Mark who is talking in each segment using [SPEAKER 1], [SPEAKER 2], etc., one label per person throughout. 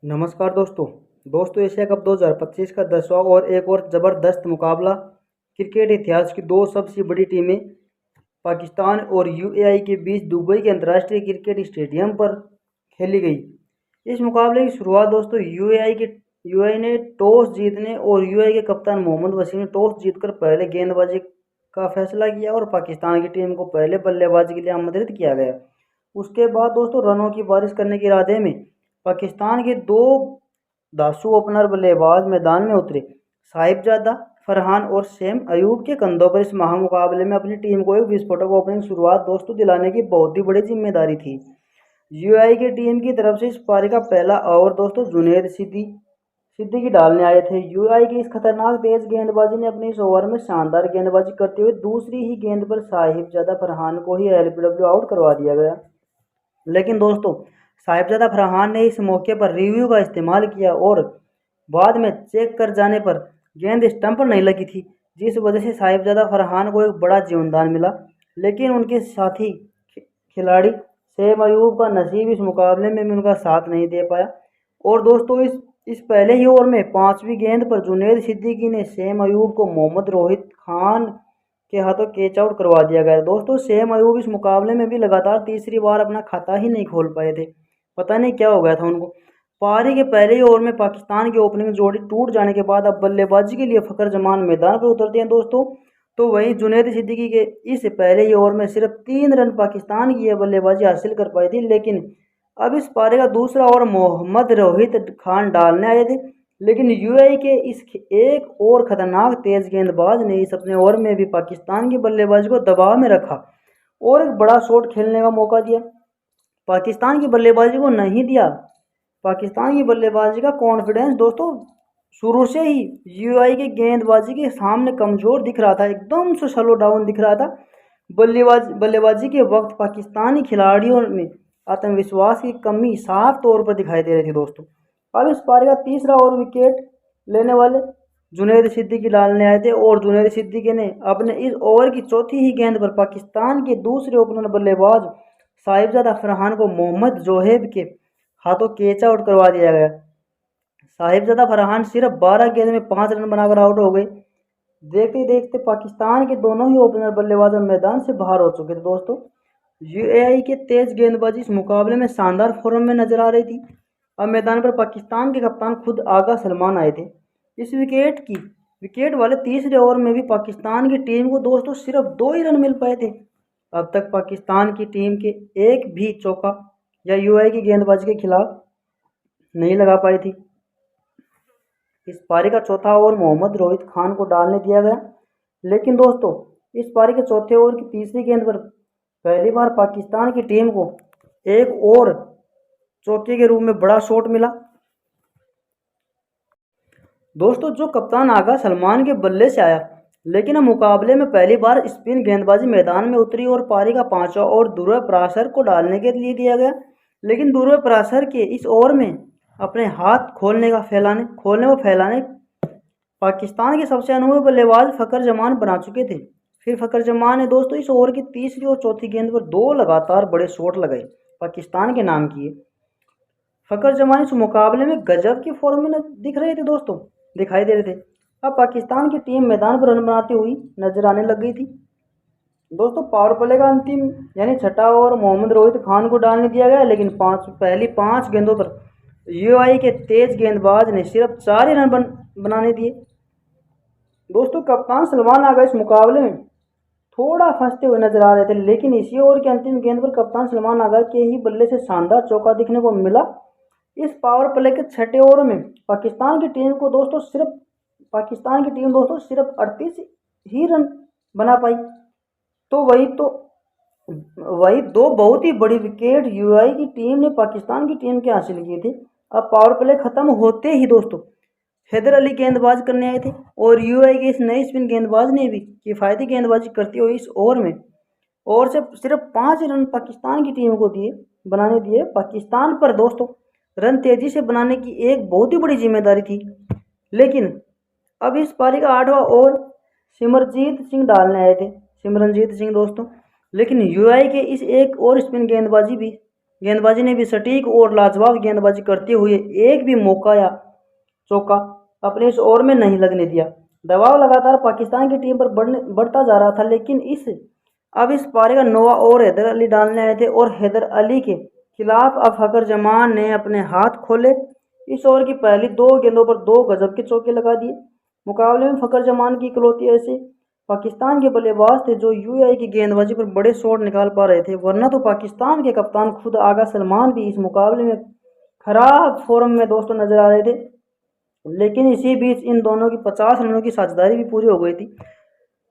[SPEAKER 1] नमस्कार दोस्तों Asia cup 2025 का 10वां और एक और ज़बरदस्त मुकाबला क्रिकेट इतिहास की दो सबसे बड़ी टीमें पाकिस्तान और यूएई के बीच दुबई के अंतर्राष्ट्रीय क्रिकेट स्टेडियम पर खेली गई। इस मुकाबले की शुरुआत दोस्तों यूएई ने टॉस जीतने और यूएई के कप्तान मोहम्मद वसीम ने टॉस जीतकर पहले गेंदबाजी का फैसला किया और पाकिस्तान की टीम को पहले बल्लेबाजी के लिए आमंत्रित किया गया। उसके बाद दोस्तों रनों की बारिश करने के इरादे में पाकिस्तान के दो दासू ओपनर बल्लेबाज मैदान में उतरे। साहिबजादा फरहान और शेम अयूब के कंधों पर इस महामुकाबले में अपनी टीम को एक विस्फोटक ओपनिंग शुरुआत दोस्तों दिलाने की बहुत ही बड़ी जिम्मेदारी थी। यूआई की टीम की तरफ से इस पारी का पहला ओवर दोस्तों जुनेद सिद्दीकी डालने आए थे। यूआई की इस खतरनाक तेज गेंदबाजी ने अपने इस ओवर में शानदार गेंदबाजी करते हुए दूसरी ही गेंद पर साहिबजादा फरहान को ही एलबीडब्ल्यू आउट करवा दिया गया। लेकिन दोस्तों साहिबजादा फरहान ने इस मौके पर रिव्यू का इस्तेमाल किया और बाद में चेक कर जाने पर गेंद स्टंप पर नहीं लगी थी, जिस वजह से साहिबजादा फरहान को एक बड़ा जीवनदान मिला। लेकिन उनके साथी खिलाड़ी शेम अयूब का नसीब इस मुकाबले में भी उनका साथ नहीं दे पाया और दोस्तों इस पहले ही ओवर में पांचवीं गेंद पर जुनेद सिद्दीकी ने शेम अयूब को मोहम्मद रोहित खान के हाथों कैच आउट करवा दिया गया। दोस्तों शेम अयूब इस मुकाबले में भी लगातार तीसरी बार अपना खाता ही नहीं खोल पाए थे, पता नहीं क्या हो गया था उनको। पारी के पहले ही ओवर में पाकिस्तान की ओपनिंग जोड़ी टूट जाने के बाद अब बल्लेबाजी के लिए फकर जमान मैदान पर उतरते हैं दोस्तों। तो वहीं जुनैद सिद्दीकी के इस पहले ही ओवर में सिर्फ 3 रन पाकिस्तान की यह बल्लेबाजी हासिल कर पाई थी। लेकिन अब इस पारी का दूसरा ओवर मोहम्मद रोहित खान डालने आए थे, लेकिन यूएई के इस एक और खतरनाक तेज गेंदबाज ने इस अपने ओवर में भी पाकिस्तान की बल्लेबाजी को दबाव में रखा और एक बड़ा शॉट खेलने का मौका दिया। पाकिस्तान की बल्लेबाजी को नहीं दिया। पाकिस्तान की बल्लेबाजी का कॉन्फिडेंस दोस्तों शुरू से ही यूआई की गेंदबाजी के सामने कमज़ोर दिख रहा था, एकदम से स्लो डाउन दिख रहा था। बल्लेबाजी के वक्त पाकिस्तानी खिलाड़ियों में आत्मविश्वास की कमी साफ तौर पर दिखाई दे रही थी दोस्तों। अब इस पारी का तीसरा और विकेट लेने वाले जुनैद सिद्दीकी डालने आए थे और जुनैद सिद्दीकी ने अपने इस ओवर की चौथी ही गेंद पर पाकिस्तान के दूसरे ओपनर बल्लेबाज साहिबजादा फरहान को मोहम्मद जोहेब के हाथों कैच आउट करवा दिया गया। साहिबजादा फरहान सिर्फ 12 गेंद में 5 रन बनाकर आउट हो गए। देखते देखते पाकिस्तान के दोनों ही ओपनर बल्लेबाज मैदान से बाहर हो चुके थे दोस्तों। यूएई के तेज गेंदबाजी इस मुकाबले में शानदार फॉर्म में नजर आ रही थी। अब मैदान पर पाकिस्तान के कप्तान खुद आगा सलमान आए थे। इस विकेट वाले तीसरे ओवर में भी पाकिस्तान की टीम को दोस्तों सिर्फ 2 ही रन मिल पाए थे। अब तक पाकिस्तान की टीम के एक भी चौका या यूएई की गेंदबाजी के खिलाफ नहीं लगा पाई थी। इस पारी का चौथा ओवर मोहम्मद रोहित खान को डालने दिया गया, लेकिन दोस्तों इस पारी के चौथे ओवर की तीसरी गेंद पर पहली बार पाकिस्तान की टीम को एक और चौके के रूप में बड़ा शॉट मिला दोस्तों, जो कप्तान आगा सलमान के बल्ले से आया। लेकिन अब मुकाबले में पहली बार स्पिन गेंदबाजी मैदान में उतरी और पारी का पांचवा ओवर ध्रुव पराशर को डालने के लिए दिया गया। लेकिन ध्रुव पराशर के इस ओवर में अपने हाथ खोलने व फैलाने पाकिस्तान के सबसे अनुभवी बल्लेबाज फकर जमान बना चुके थे। फिर फकर जमान ने दोस्तों इस ओवर की तीसरी और चौथी गेंद पर 2 लगातार बड़े शॉट लगाए, पाकिस्तान के नाम किए। फकर जमान इस मुकाबले में गजब की फॉर्म में दिखाई दे रहे थे। अब पाकिस्तान की टीम मैदान पर रन बनाती हुई नजर आने लग गई थी दोस्तों। पावर प्ले का अंतिम यानी छठा ओवर मोहम्मद रोहित खान को डालने दिया गया, लेकिन पहली 5 गेंदों पर यूआई के तेज गेंदबाज ने सिर्फ 4 ही रन बनाने दिए दोस्तों। कप्तान सलमान आगा इस मुकाबले में थोड़ा फंसते हुए नजर आ रहे थे, लेकिन इसी ओवर के अंतिम गेंद पर कप्तान सलमान आगा के ही बल्ले से शानदार चौका दिखने को मिला। इस पावर प्ले के छठे ओवर में पाकिस्तान की टीम दोस्तों सिर्फ 38 ही रन बना पाई। तो वही 2 बहुत ही बड़ी विकेट यूआई की टीम ने पाकिस्तान की टीम के हासिल किए थे। अब पावर प्ले खत्म होते ही दोस्तों हैदर अली गेंदबाज करने आए थे और यूआई के इस नए स्पिन गेंदबाज ने भी किफायती गेंदबाजी करते हुए इस ओवर में से सिर्फ 5 रन पाकिस्तान की टीम को बनाने दिए। पाकिस्तान पर दोस्तों रन तेजी से बनाने की एक बहुत ही बड़ी जिम्मेदारी थी। लेकिन अब इस पारी का 8वां ओवर सिमरनजीत सिंह डालने आए थे दोस्तों। लेकिन यूआई के इस एक और स्पिन गेंदबाजी भी गेंदबाजी ने भी सटीक और लाजवाब गेंदबाजी करते हुए एक भी मौका या चौका अपने इस ओवर में नहीं लगने दिया। दबाव लगातार पाकिस्तान की टीम पर बढ़ता जा रहा था, लेकिन अब इस पारी का नौवां ओवर हैदर अली डालने आए थे और हैदर अली के खिलाफ अब फखर जमान ने अपने हाथ खोले। इस ओवर की पहली 2 गेंदों पर 2 गजब के चौके लगा दिए। मुकाबले में फखर जमान की इकलौती ऐसे पाकिस्तान के बल्लेबाज थे जो यूएई की गेंदबाजी पर बड़े शॉट निकाल पा रहे थे, वरना तो पाकिस्तान के कप्तान खुद आगा सलमान भी इस मुकाबले में खराब फॉर्म में दोस्तों नजर आ रहे थे। लेकिन इसी बीच इन दोनों की 50 रनों की साझेदारी भी पूरी हो गई थी।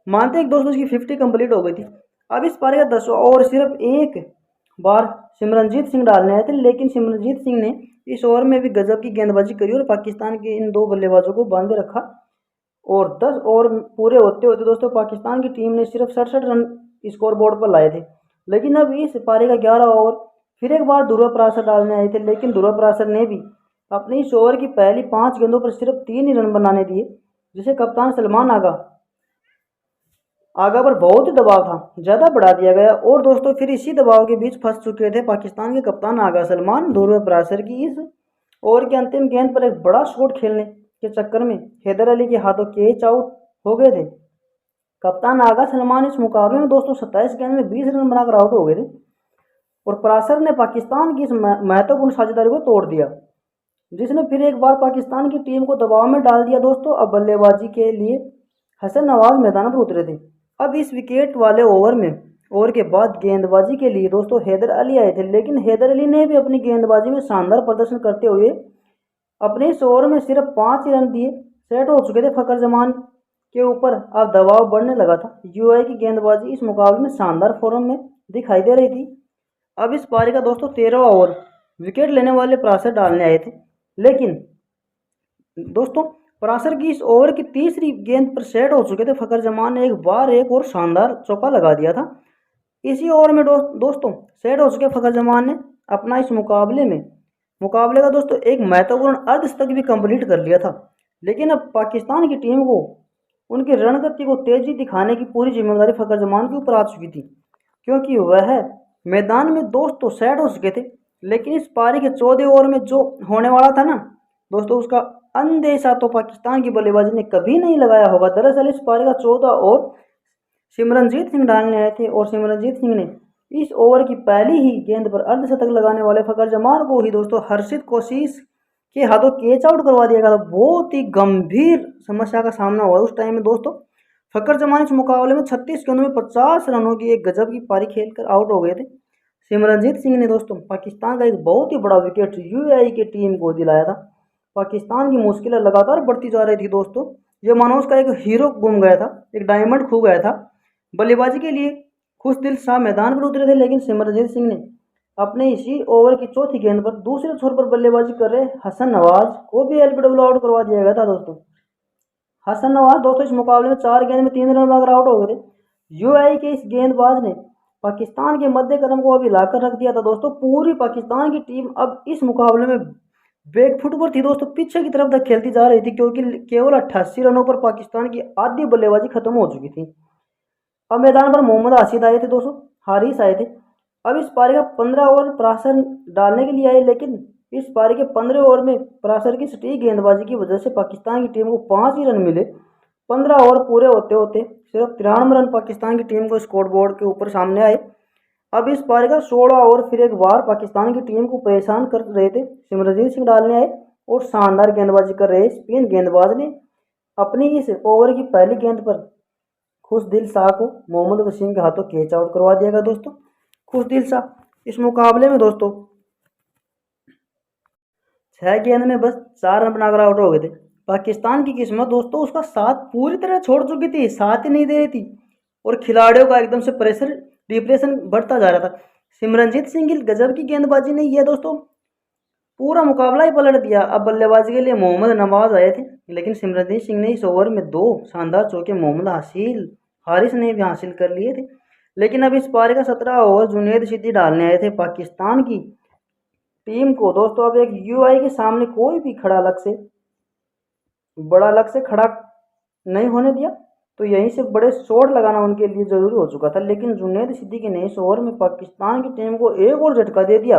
[SPEAKER 1] मानते हैं दोस्तों उसकी 50 कंप्लीट हो गई थी। अब इस पारी का 10वां ओवर सिर्फ एक बार सिमरनजीत सिंह डालने आए थे, लेकिन सिमरनजीत सिंह ने इस ओवर में भी गजब की गेंदबाजी करी और पाकिस्तान के इन 2 बल्लेबाजों को बांधे रखा। और 10 ओवर पूरे होते होते दोस्तों पाकिस्तान की टीम ने सिर्फ 67 रन स्कोर बोर्ड पर लाए थे। लेकिन अब इस पारी का 11वां ओवर फिर एक बार ध्रुव पराशर डालने आए थे, लेकिन ध्रुव पराशर ने भी अपने इस ओवर की पहली 5 गेंदों पर सिर्फ 3 ही रन बनाने दिए, जिसे कप्तान सलमान आगा पर बहुत ही दबाव था, ज़्यादा बढ़ा दिया गया। और दोस्तों फिर इसी दबाव के बीच फंस चुके थे पाकिस्तान के कप्तान आगा सलमान। ध्रुव पराशर की इस ओवर की अंतिम गेंद पर एक बड़ा शॉट खेलने के चक्कर में हैदर अली के हाथों कैच आउट हो गए थे। कप्तान आगा सलमान इस मुकाबले में दोस्तों 27 गेंद में 20 रन बनाकर आउट हो गए थे और पराशर ने पाकिस्तान की इस महत्वपूर्ण साझेदारी को तोड़ दिया, जिसने फिर एक बार पाकिस्तान की टीम को दबाव में डाल दिया। दोस्तों अब बल्लेबाजी के लिए हसन नवाज मैदान पर उतरे थे। अब इस विकेट वाले ओवर के बाद गेंदबाजी के लिए दोस्तों हैदर अली आए थे, लेकिन हैदर अली ने भी अपनी गेंदबाजी में शानदार प्रदर्शन करते हुए अपने इस ओवर में सिर्फ 5 ही रन दिए। सेट हो चुके थे फखर जमान के ऊपर, अब दबाव बढ़ने लगा था। यूआई की गेंदबाजी इस मुकाबले में शानदार फॉर्म में दिखाई दे रही थी। अब इस पारी का दोस्तों 13वां ओवर विकेट लेने वाले पराशर डालने आए थे, लेकिन दोस्तों पराशर की इस ओवर की तीसरी गेंद पर सेट हो चुके थे फखर जमान ने एक और शानदार चौका लगा दिया था। इसी ओवर में दोस्तों सेट हो चुके फखर जमान ने अपना इस मुकाबले का दोस्तों एक महत्वपूर्ण अर्धशतक भी कंप्लीट कर लिया था। लेकिन अब पाकिस्तान की टीम को उनकी रणनीति को तेजी दिखाने की पूरी जिम्मेदारी फखर जमान के ऊपर आ चुकी थी, क्योंकि वह मैदान में दोस्तों सेट हो चुके थे। लेकिन इस पारी के 14 ओवर में जो होने वाला था ना दोस्तों, उसका अंदेशा तो पाकिस्तान की बल्लेबाजी ने कभी नहीं लगाया होगा। दरअसल इस पारी का 14 ओवर सिमरनजीत सिंह डालने आए थे और सिमरनजीत सिंह ने इस ओवर की पहली ही गेंद पर अर्धशतक लगाने वाले फखर जमान को ही दोस्तों हर्षित कोशिश के हाथों कैच आउट करवा दिया गया था। बहुत ही गंभीर समस्या का सामना हुआ उस टाइम में दोस्तों। फखर जमान इस मुकाबले में 36 गेंदों में 50 रनों की एक गजब की पारी खेलकर आउट हो गए थे। सिमरनजीत सिंह ने दोस्तों पाकिस्तान का एक बहुत ही बड़ा विकेट यूएई की टीम को दिलाया था। पाकिस्तान की मुश्किलें लगातार बढ़ती जा रही थी दोस्तों। ये मानो उसका एक हीरो गुम गया था, एक डायमंड खो गया था। बल्लेबाजी के लिए खुशदिल शाह मैदान पर उतरे थे, लेकिन सिमरनजीत सिंह ने अपने इसी ओवर की चौथी गेंद पर दूसरे छोर पर बल्लेबाजी कर रहे हसन नवाज को भी एलबीडब्ल्यू आउट करवा दिया गया था दोस्तों। हसन नवाज दोस्तों इस मुकाबले में 4 गेंद में 3 रन बनाकर आउट हो गए थे। यूएई के इस गेंदबाज ने पाकिस्तान के मध्य कदम को अभी लाकर रख दिया था दोस्तों। पूरी पाकिस्तान की टीम अब इस मुकाबले में बैकफुट पर थी दोस्तों, पीछे की तरफ तक खेलती जा रही थी, क्योंकि केवल 88 रनों पर पाकिस्तान की आधी बल्लेबाजी खत्म हो चुकी थी। अब मैदान पर मोहम्मद आसिफ आए थे दोस्तों, हारिस आए थे। अब इस पारी का 15 ओवर पराशर डालने के लिए आए, लेकिन इस पारी के 15 ओवर में पराशर की सटीक गेंदबाजी की वजह से पाकिस्तान की टीम को 5 ही रन मिले। 15 ओवर पूरे होते होते सिर्फ 93 रन पाकिस्तान की टीम को स्कोर बोर्ड के ऊपर सामने आए। अब इस पारी का 16 ओवर फिर एक बार पाकिस्तान की टीम को परेशान कर रहे थे। सिमरनजीत सिंह डालने आए और शानदार गेंदबाजी कर रहे स्पिन गेंदबाज ने अपनी इस ओवर की पहली गेंद पर खुशदिल शाह को मोहम्मद वसीम के हाथों कैच आउट करवा दिया गया दोस्तों। खुशदिल शाह इस मुकाबले में दोस्तों 6 गेंद में बस 4 रन बनाकर आउट हो गए थे। पाकिस्तान की किस्मत दोस्तों उसका साथ पूरी तरह छोड़ चुकी थी, साथ ही नहीं दे रही थी और खिलाड़ियों का एकदम से प्रेशर डिप्रेशन बढ़ता जा रहा था। सिमरनजीत सिंह की गजब की गेंदबाजी ने यह दोस्तों पूरा मुकाबला ही पलट दिया। अब बल्लेबाजी के लिए मोहम्मद नवाज आए थे, लेकिन सिमरनजीत सिंह ने इस ओवर में 2 शानदार चौके मोहम्मद हारिस ने भी हासिल कर लिए थे। लेकिन अब इस पारी का 17 ओवर जुनैद सिद्दीकी डालने आए थे। पाकिस्तान की टीम को दोस्तों अब एक यूआई के सामने कोई भी बड़ा लक्ष्य खड़ा नहीं होने दिया। तो यहीं से बड़े शॉट लगाना उनके लिए ज़रूरी हो चुका था। लेकिन जुनैद सिद्दीकी ने इस ओवर में पाकिस्तान की टीम को एक और झटका दे दिया।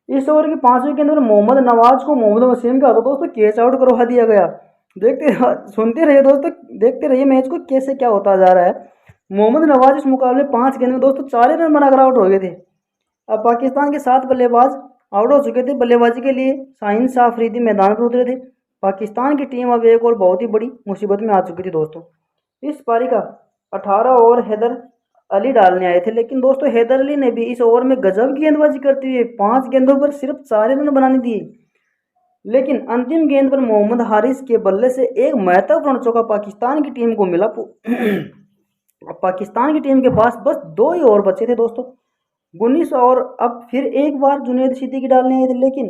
[SPEAKER 1] इस ओवर की 5वीं गेंद पर मोहम्मद नवाज को मोहम्मद वसीम के हाथों दोस्तों कैच आउट करवा दिया गया। सुनते रहिए दोस्तों, देखते रहिए मैच को कैसे क्या होता जा रहा है। मोहम्मद नवाज इस मुकाबले 5 गेंद में दोस्तों 4 रन बनाकर आउट हो गए थे। अब पाकिस्तान के 7 बल्लेबाज आउट हो चुके थे। बल्लेबाजी के लिए शाहीन शाह अफरीदी मैदान पर उतरे थे। पाकिस्तान की टीम अब एक और बहुत ही बड़ी मुसीबत में आ चुकी थी दोस्तों। इस पारी का 18 ओवर हैदर अली डालने आए थे, लेकिन दोस्तों हैदर अली ने भी इस ओवर में गजब गेंदबाजी करते हुए 5 गेंदों पर सिर्फ 4 रन बनाने दिए। लेकिन अंतिम गेंद पर मोहम्मद हारिस के बल्ले से एक महत्वपूर्ण चौका पाकिस्तान की टीम को मिला। पाकिस्तान की टीम के पास बस 2 ही ओवर बचे थे दोस्तों। 19 और अब फिर एक बार जुनैद सिद्दीकी डालने आए थे, लेकिन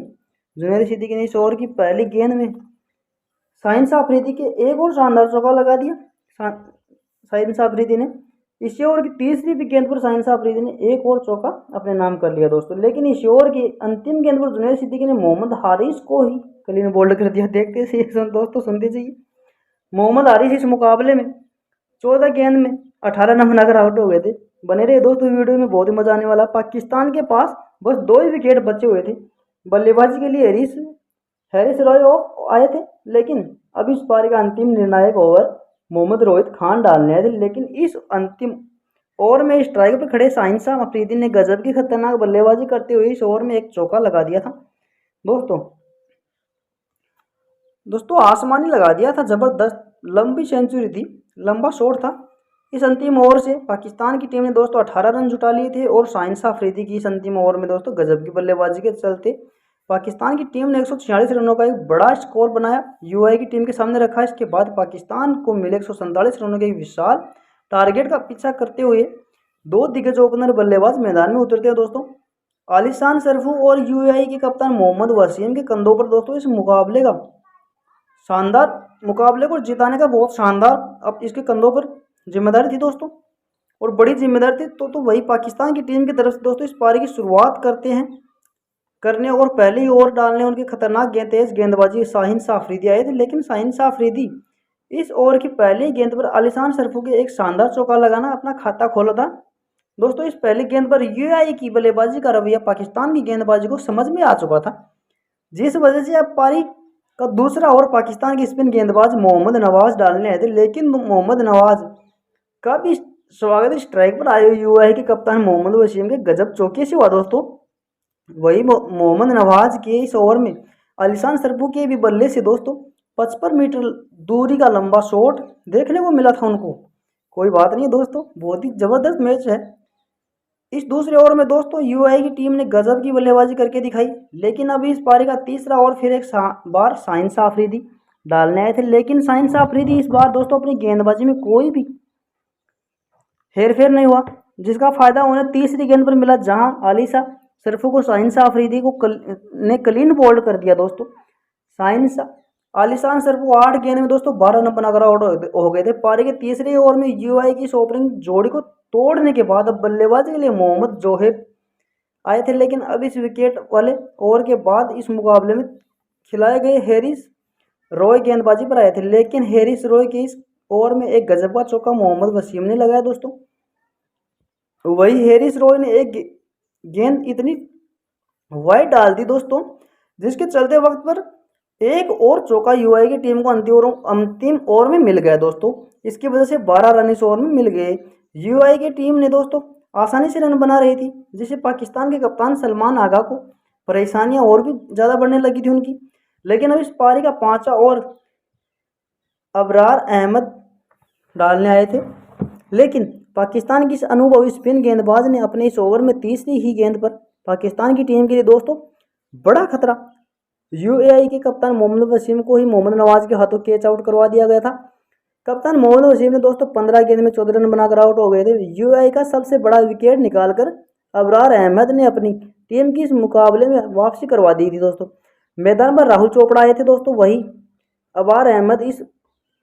[SPEAKER 1] जुनैद सिद्दीकी ने इस ओवर की पहली गेंद में शाहीन शाह अफरीदी के एक और शानदार चौका लगा दिया। शाहीन शाह अफरीदी ने इस ओवर की तीसरी भी गेंद पर शाहीन शाह अफरीदी ने एक और चौका अपने नाम कर लिया दोस्तों। लेकिन इस ओवर की अंतिम गेंद पर जुनैद सिद्दीकी ने मोहम्मद हारिस को ही क्लीन बोल्ड कर दिया। देखते से दोस्तों, सुनते चाहिए। मोहम्मद हारिस इस मुकाबले में 14 गेंद में 18 रन बनाकर आउट हो गए थे। बने रहे दोस्तों, वीडियो में बहुत ही मजा आने वाला। पाकिस्तान के पास बस 2 ही विकेट बचे हुए थे। बल्लेबाजी के लिए हैरिस रॉय आए थे, लेकिन अब इस पारी का अंतिम निर्णायक ओवर मोहम्मद रोहित खान डालने आए थे। लेकिन इस अंतिम ओवर में स्ट्राइक पर खड़े शाहीन शाह अफरीदी ने गजब की खतरनाक बल्लेबाजी करते हुए इस ओवर में एक चौका लगा दिया था दोस्तों आसमानी लगा दिया था। जबरदस्त लंबी सेंचुरी थी, लंबा शॉट था। इस अंतिम ओवर से पाकिस्तान की टीम ने दोस्तों 18 रन जुटा लिए थे और शाहीन शाह अफरीदी की इस अंतिम ओवर में दोस्तों गजब की बल्लेबाजी के चलते पाकिस्तान की टीम ने 146 रनों का एक बड़ा स्कोर बनाया, यूएई की टीम के सामने रखा। इसके बाद पाकिस्तान को मिले 147 रनों के विशाल टारगेट का पीछा करते हुए 2 दिग्गज ओपनर बल्लेबाज मैदान में उतरते हैं दोस्तों। आलिशान सरफू और यूएई के कप्तान मोहम्मद वसीम के कंधों पर दोस्तों इस मुकाबले को जिताने का बहुत शानदार अब इसके कंधों पर जिम्मेदारी थी दोस्तों, और बड़ी जिम्मेदारी थी। तो वही पाकिस्तान की टीम की तरफ से दोस्तों इस पारी की शुरुआत करने और पहले ही ओवर डालने उनकी खतरनाक तेज गेंदबाजी शाहीन शाह अफरीदी आए थे। लेकिन शाहीन शाह अफरीदी इस ओवर की पहली गेंद पर आलिशान सरफू के एक शानदार चौका लगाना अपना खाता खोला था दोस्तों। इस पहली गेंद पर यूएई की बल्लेबाजी का रवैया पाकिस्तान की गेंदबाजी को समझ में आ चुका था, जिस वजह से अब पारी का दूसरा ओवर पाकिस्तान के स्पिन गेंदबाज मोहम्मद नवाज डालने आए थे। लेकिन मोहम्मद नवाज का भी स्वागत स्ट्राइक पर आए यूएई के कप्तान मोहम्मद वसीम के गजब चौके से हुआ दोस्तों। वही मोहम्मद नवाज के इस ओवर में आलिशान सरफू के भी बल्ले से दोस्तों 55 मीटर दूरी का लंबा शॉट देखने को मिला था उनको। कोई बात नहीं दोस्तों, बहुत ही जबरदस्त मैच है। इस दूसरे ओवर में दोस्तों यूएई की टीम ने गजब की बल्लेबाजी करके दिखाई। लेकिन अभी इस पारी का तीसरा ओवर फिर एक बार शाहीन शाह अफरीदी डालने आए थे। लेकिन शाहीन शाह अफरीदी इस बार दोस्तों अपनी गेंदबाजी में कोई भी हेरफेर नहीं हुआ, जिसका फायदा उन्हें तीसरी गेंद पर मिला, जहां आलिशान सरफू को शाहीन शाह अफरीदी ने क्लीन बोल्ड कर दिया दोस्तों। आलिशान सरफू 8 गेंद में दोस्तों 12 रन बनाकर आउट हो गए थे। पारी के तीसरे ओवर में यूएई की इस ओपनिंग जोड़ी को तोड़ने के बाद अब बल्लेबाजी के लिए मोहम्मद जोहेब आए थे। लेकिन अब इस विकेट वाले ओवर के बाद इस मुकाबले में खिलाए गए हैरिस रॉय गेंदबाजी पर आए थे। लेकिन हैरिस रॉय के इस ओवर में एक गजब का चौका मोहम्मद वसीम ने लगाया दोस्तों। वही हैरिस रॉय ने एक गेंद इतनी वाइड डाल दी दोस्तों, जिसके चलते वक्त पर एक और चौका यूएई की टीम को अंतिम ओवर में मिल गया दोस्तों। इसकी वजह से 12 रन इस ओवर में मिल गए। यूएई की टीम ने दोस्तों आसानी से रन बना रही थी, जिससे पाकिस्तान के कप्तान सलमान आगा को परेशानियां और भी ज़्यादा बढ़ने लगी थी उनकी। लेकिन अब इस पारी का 5वां ओवर अबरार अहमद डालने आए थे। लेकिन पाकिस्तान की इस अनुभवी स्पिन गेंदबाज ने अपने इस ओवर में तीसरी ही गेंद पर पाकिस्तान की टीम के लिए दोस्तों बड़ा खतरा यूएई के कप्तान मोहम्मद वसीम को ही मोहम्मद नवाज के हाथों कैच आउट करवा दिया गया था। कप्तान मोहम्मद वसीम ने दोस्तों 15 गेंद में 14 रन बनाकर आउट हो गए थे। यूएई का सबसे बड़ा विकेट निकालकर अबरार अहमद ने अपनी टीम की इस मुकाबले में वापसी करवा दी थी दोस्तों। मैदान पर राहुल चोपड़ा आए थे दोस्तों। वही अबरार अहमद इस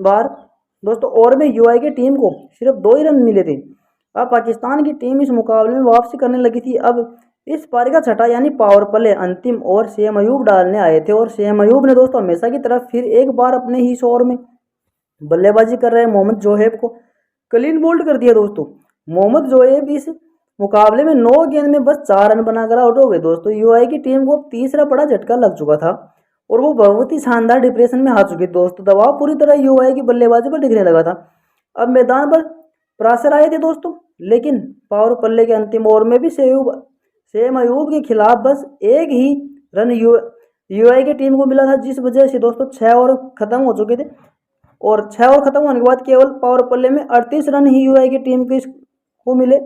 [SPEAKER 1] बार दोस्तों ओवर में यूएई की टीम को सिर्फ 2 ही रन मिले थे। अब पाकिस्तान की टीम इस मुकाबले में वापसी करने लगी थी। अब इस पारी का छठा यानी पावर प्ले अंतिम ओवर शेम अयूब डालने आए थे, और शेम अयूब ने दोस्तों हमेशा की तरफ फिर एक बार अपने ही इस ओवर में बल्लेबाजी कर रहे मोहम्मद जोहेब को क्लीन बोल्ड कर दिया दोस्तों। मोहम्मद जोहेब इस मुकाबले में 9 गेंद में बस 4 रन बनाकर आउट हो गए दोस्तों। यूआई की टीम को तीसरा बड़ा झटका लग चुका था और वो बहुत ही शानदार डिप्रेशन में आ चुकी दोस्तों। दबाव पूरी तरह यूआई की बल्लेबाजी पर दिखने लगा था। अब मैदान पर प्रासर आए थे दोस्तों, लेकिन पावर प्ले के अंतिम ओवर में भी शेम अयूब के खिलाफ बस एक ही रन यूआई की टीम को मिला था, जिस वजह से दोस्तों 6 ओवर खत्म हो चुके थे और 6 ओवर खत्म होने के बाद केवल पावर प्ले में 38 रन ही यूआई की टीम को मिले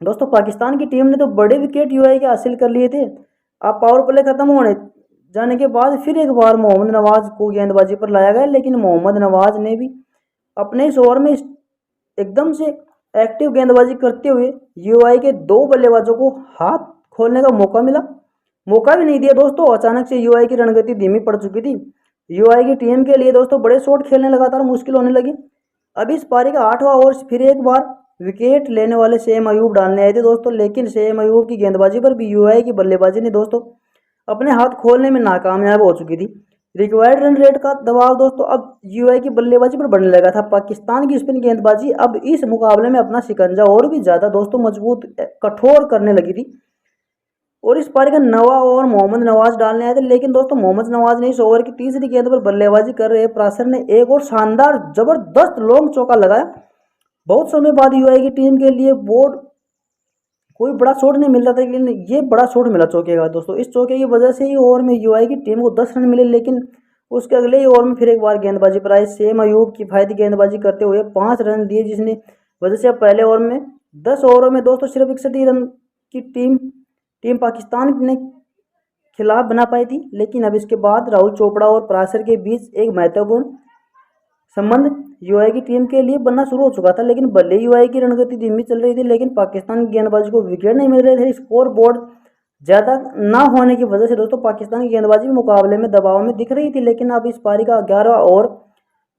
[SPEAKER 1] दोस्तों। पाकिस्तान की टीम ने तो बड़े विकेट यूआई के हासिल कर लिए थे। अब पावर प्ले खत्म होने जाने के बाद फिर एक बार मोहम्मद नवाज को गेंदबाजी पर लाया गया, लेकिन मोहम्मद नवाज ने भी अपने इस ओवर में एकदम से एक्टिव गेंदबाजी करते हुए यूआई के 2 बल्लेबाजों को हाथ खोलने का मौका भी नहीं दिया दोस्तों। अचानक से यूआई की रणगति धीमी पड़ चुकी थी। यूआई की टीम के लिए दोस्तों बड़े शॉट खेलने लगातार मुश्किल होने लगी। अब इस पारी का 8वां ओवर फिर एक बार विकेट लेने वाले शेम अयूब डालने आए थे दोस्तों, लेकिन शेम अयूब की गेंदबाजी पर भी यूआई की बल्लेबाजी ने दोस्तों अपने हाथ खोलने में नाकामयाब हो चुकी थी। रिक्वायर्ड रन रेट का दबाव दोस्तों अब यूआई की बल्लेबाजी पर बढ़ने लगा था। पाकिस्तान की स्पिन गेंदबाजी अब इस मुकाबले में अपना शिकंजा और भी ज़्यादा दोस्तों मजबूत कठोर करने लगी थी और इस पारी का 9वां ओवर मोहम्मद नवाज डालने आए थे, लेकिन दोस्तों मोहम्मद नवाज ने इस ओवर की तीसरी गेंद पर बल्लेबाजी कर रहे प्रासर ने एक और शानदार जबरदस्त लॉन्ग चौका लगाया। बहुत समय बाद यूआई की टीम के लिए बोर्ड कोई बड़ा शॉट नहीं मिल रहा था, लेकिन ये बड़ा शॉट मिला चौके का दोस्तों। इस चौके की वजह से ही ओवर में यूआई की टीम को 10 रन मिले, लेकिन उसके अगले ही ओवर में फिर एक बार गेंदबाजी पर आए शेम अयूब किफायती गेंदबाजी करते हुए 5 रन दिए, जिसने वजह से अब पहले ओवर में 10 ओवरों में दोस्तों सिर्फ 61 रन की टीम पाकिस्तान ने खिलाफ बना पाई थी। लेकिन अब इसके बाद राहुल चोपड़ा और प्रासर के बीच एक महत्वपूर्ण संबंध यूआई की टीम के लिए बनना शुरू हो चुका था, लेकिन भले यूआई की रणगति धीमी चल रही थी, लेकिन पाकिस्तान की गेंदबाजी को विकेट नहीं मिल रहे थे। स्कोर बोर्ड ज़्यादा ना होने की वजह से दोस्तों पाकिस्तान की गेंदबाजी मुकाबले में दबाव में दिख रही थी। लेकिन अब इस पारी का 11वां ओवर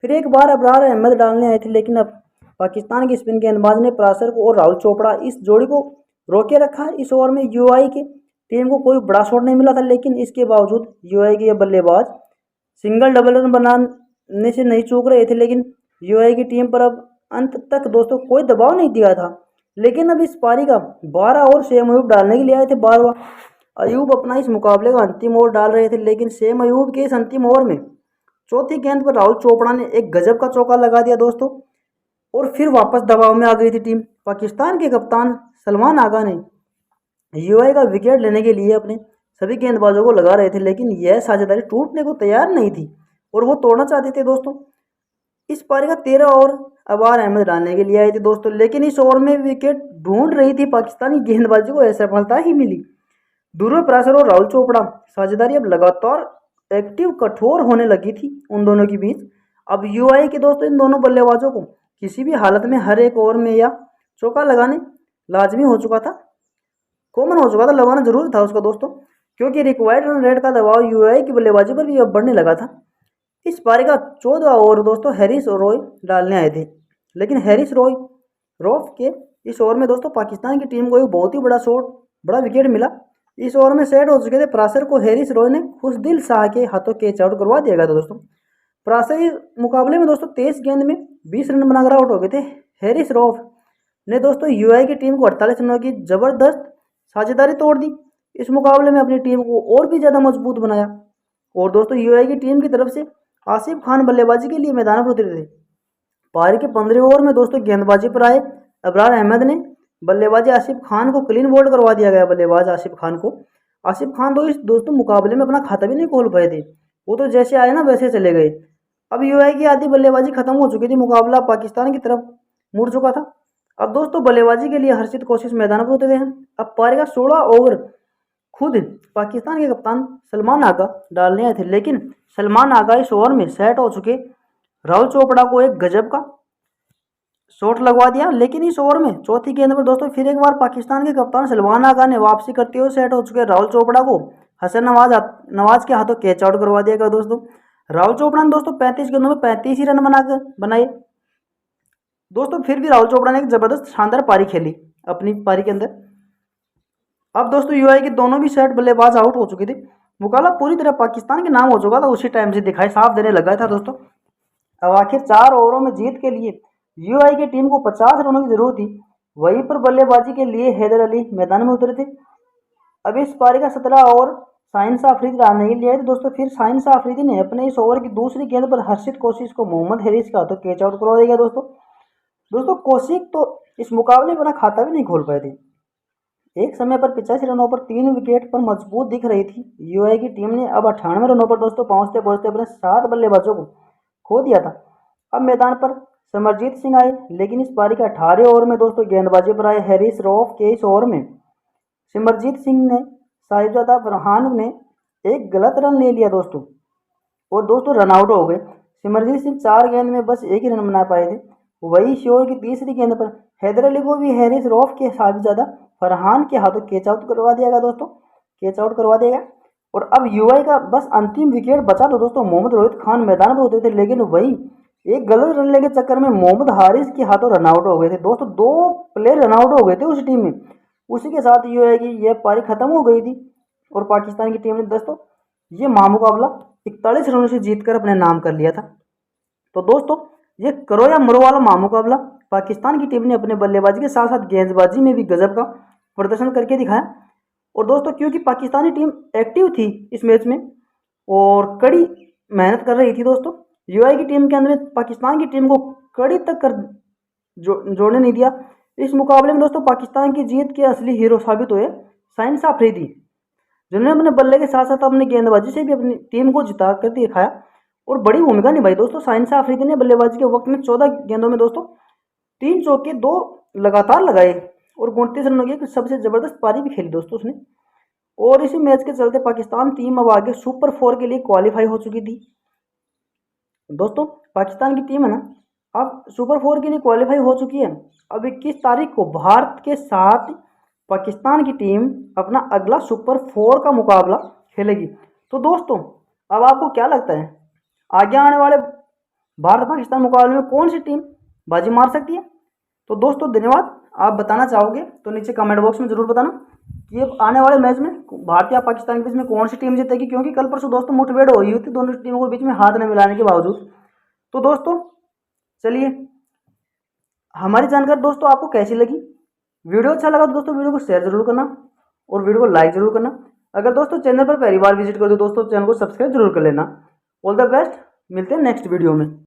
[SPEAKER 1] फिर एक बार अबरार अहमद डालने आए थे, लेकिन अब पाकिस्तान की स्पिन गेंदबाज ने प्रासर को और राहुल चोपड़ा इस जोड़ी को रोके रखा। इस ओवर में यूआई की टीम को कोई बड़ा शॉट नहीं मिला था, लेकिन इसके बावजूद यूआई के ये बल्लेबाज सिंगल डबल रन बनाने से नहीं चूक रहे थे। लेकिन यूआई की टीम पर अब अंत तक दोस्तों कोई दबाव नहीं दिया था। लेकिन अब इस पारी का 12 ओवर शेम अयूब डालने के लिए आए थे। 12वां अयूब अपना इस मुकाबले का अंतिम ओवर डाल रहे थे, लेकिन शेम अयूब के इस अंतिम ओवर में चौथी गेंद पर राहुल चोपड़ा ने एक गजब का चौका लगा दिया दोस्तों और फिर वापस दबाव में आ गई थी टीम। पाकिस्तान के कप्तान सलमान आगा ने यूआई का विकेट लेने के लिए अपने सभी गेंदबाजों को लगा रहे थे, लेकिन यह साझेदारी टूटने को तैयार नहीं थी और वो तोड़ना चाहते थे दोस्तों। इस पारी का 13 ओवर अबार अहमद डालने के लिए आए थे दोस्तों, लेकिन इस ओवर में विकेट ढूंढ रही थी पाकिस्तानी गेंदबाजी को असफलता ही मिली। ध्रुव प्रासर और राहुल चोपड़ा साझेदारी अब लगातार एक्टिव कठोर होने लगी थी उन दोनों के बीच। अब यूआई के दोस्तों इन दोनों बल्लेबाजों को किसी भी हालत में हर एक ओवर में या चौका लगाने लाजमी हो चुका था, कॉमन हो चुका था, लगाना जरूरी था उसका दोस्तों, क्योंकि रिक्वायर्ड रन रेट का दबाव यूआई की बल्लेबाजी पर भी अब बढ़ने लगा था। इस पारी का 14वां ओवर दोस्तों हैरिस रॉय डालने आए थे, लेकिन हैरिस रॉफ के इस ओवर में दोस्तों पाकिस्तान की टीम को एक बहुत ही बड़ा विकेट मिला। इस ओवर में सेट हो चुके थे प्रासर को हैरिस रॉय ने खुशदिल शाह के हाथों कैच आउट करवा दिया गया था दोस्तों। प्रासर इस मुकाबले में दोस्तों 23 गेंद में 20 रन बनाकर आउट हो गए थे। हैरिस रॉफ ने दोस्तों यूआई की टीम को 48 रनों की जबरदस्त साझेदारी तोड़ दी। इस मुकाबले में अपनी टीम को और भी ज़्यादा मजबूत बनाया। और दोस्तों यूआई की टीम की तरफ से आसिफ खान बल्लेबाजी के लिए मैदान पर उतरे थे। पारी के 15वें ओवर में दोस्तों गेंदबाजी पर आए अबरार अहमद ने बल्लेबाजी आसिफ खान को क्लीन बोल्ड करवा दिया गया। बल्लेबाज आसिफ खान तो इस दोस्तों मुकाबले में अपना खाता भी नहीं खोल पाए थे, वो तो जैसे आए ना वैसे चले गए। अब यूआई की आधी बल्लेबाजी खत्म हो चुकी थी, मुकाबला पाकिस्तान की तरफ मुड़ चुका था। अब दोस्तों बल्लेबाजी के लिए हर्षित कोशिश मैदान पर उतरे हैं। अब पारी का 16 ओवर खुद पाकिस्तान के कप्तान सलमान आगा डालने आए थे, लेकिन सलमान आगा इस ओवर में सेट हो चुके राहुल चोपड़ा को एक गजब का शॉट लगवा दिया। लेकिन इस ओवर में चौथी गेंद पर दोस्तों फिर एक बार पाकिस्तान के कप्तान सलमान आगा ने वापसी करते हुए सेट हो चुके राहुल चोपड़ा को हसन नवाज के हाथों कैच आउट करवा दिया गया दोस्तों। राहुल चोपड़ा ने दोस्तों 35 गेंदों में 35 ही रन बनाए दोस्तों। फिर भी राहुल चोपड़ा ने एक जबरदस्त शानदार पारी खेली अपनी पारी के अंदर। अब दोस्तों यूआई के दोनों भी सेट बल्लेबाज आउट हो चुके थे, मुकाबला पूरी तरह पाकिस्तान के नाम हो चुका था। उसी टाइम से दिखाई साफ देने लगा था दोस्तों। अब आखिर 4 ओवरों में जीत के लिए यूआई की टीम को 50 रनों की जरूरत थी। वहीं पर बल्लेबाजी के लिए हैदर अली मैदान में उतरे थे। अब इस पारी का 17 ओवर शाहिन शाह अफरीदी नहीं लिया है, तो दोस्तों फिर शाहिन शाह अफरीदी ने अपने इस ओवर की दूसरी गेंद पर हर्षित कौशिक को मोहम्मद हैरिस का हाथों कैच आउट करवा दिया। दोस्तों कौशिक तो इस मुकाबले में अपना खाता भी नहीं खोल पाए थे। एक समय पर 85 रनों पर 3 विकेट पर मजबूत दिख रही थी यूआई की टीम ने। अब 98 रनों पर दोस्तों पहुंचते पहुंचते अपने 7 बल्लेबाजों को खो दिया था। अब मैदान पर सिमरजीत सिंह आए, लेकिन इस पारी के 18 ओवर में दोस्तों गेंदबाजी पर आए हैरिस रऊफ के इस ओवर में सिमरजीत सिंह ने साहिबजादा फरहान ने एक गलत रन ले लिया दोस्तों, और दोस्तों रन आउट हो गए। सिमरजीत सिंह 4 गेंद में बस एक ही रन बना पाए थे। वही शोर की तीसरी गेंद पर हैदर अली को भी हैरिस रऊफ के साहिबजादा फरहान के हाथों कैच आउट करवा दिया गया दोस्तों, कैच आउट करवा दिया गया। और अब यूआई का बस अंतिम विकेट बचा तो दोस्तों मोहम्मद रोहित खान मैदान पर होते थे, लेकिन वही एक गलत रन लेने के चक्कर में मोहम्मद हारिस के हाथों रन आउट हो गए थे दोस्तों। 2 प्लेयर रन आउट हो गए थे उस टीम में। उसी के साथ यूआई की यह पारी खत्म हो गई थी और पाकिस्तान की टीम ने दोस्तों ये महामुकाबला 41 रनों से जीतकर अपने नाम कर लिया था। तो दोस्तों ये करो या मरो वाला महामुकाबला पाकिस्तान की टीम ने अपने बल्लेबाजी के साथ साथ गेंदबाजी में भी गजब का प्रदर्शन करके दिखाया। और दोस्तों क्योंकि पाकिस्तानी टीम एक्टिव थी इस मैच में और कड़ी मेहनत कर रही थी दोस्तों, यूआई की टीम के अंदर पाकिस्तान की टीम को कड़ी तक कर जोड़ने नहीं दिया। इस मुकाबले में दोस्तों पाकिस्तान की जीत के असली हीरो साबित हुए शाहिन शाह अफरीदी, जिन्होंने अपने बल्ले के साथ साथ अपनी गेंदबाजी से भी अपनी टीम को जिता कर दिखाया और बड़ी भूमिका निभाई दोस्तों। शाहिन शाह अफरीदी ने बल्लेबाजी के वक्त में 14 गेंदों में दोस्तों 3 चौके 2 लगातार लगाए और 29 रनों की सबसे जबरदस्त पारी भी खेली दोस्तों उसने। और इसी मैच के चलते पाकिस्तान टीम अब आगे सुपर 4 के लिए क्वालिफाई हो चुकी थी दोस्तों। पाकिस्तान की टीम है ना अब सुपर 4 के लिए क्वालिफाई हो चुकी है। अब 21 तारीख को भारत के साथ पाकिस्तान की टीम अपना अगला सुपर 4 का मुकाबला खेलेगी। तो दोस्तों अब आपको क्या लगता है आगे आने वाले भारत पाकिस्तान मुकाबले में कौन सी टीम बाजी मार सकती है? तो दोस्तों धन्यवाद। आप बताना चाहोगे तो नीचे कमेंट बॉक्स में जरूर बताना कि अब आने वाले मैच में भारत या पाकिस्तान के बीच में कौन सी टीम जीतेगी, क्योंकि कल परसों दोस्तों मुठभेड़ हुई थी दोनों टीमों के बीच में हाथ न मिलाने के बावजूद। तो दोस्तों चलिए, हमारी जानकारी दोस्तों आपको कैसी लगी? वीडियो अच्छा लगा तो दोस्तों वीडियो को शेयर जरूर करना और वीडियो को लाइक जरूर करना। अगर दोस्तों चैनल पर पहली बार विजिट कर दो दोस्तों चैनल को सब्सक्राइब जरूर कर लेना। ऑल द बेस्ट, मिलते हैं नेक्स्ट वीडियो में।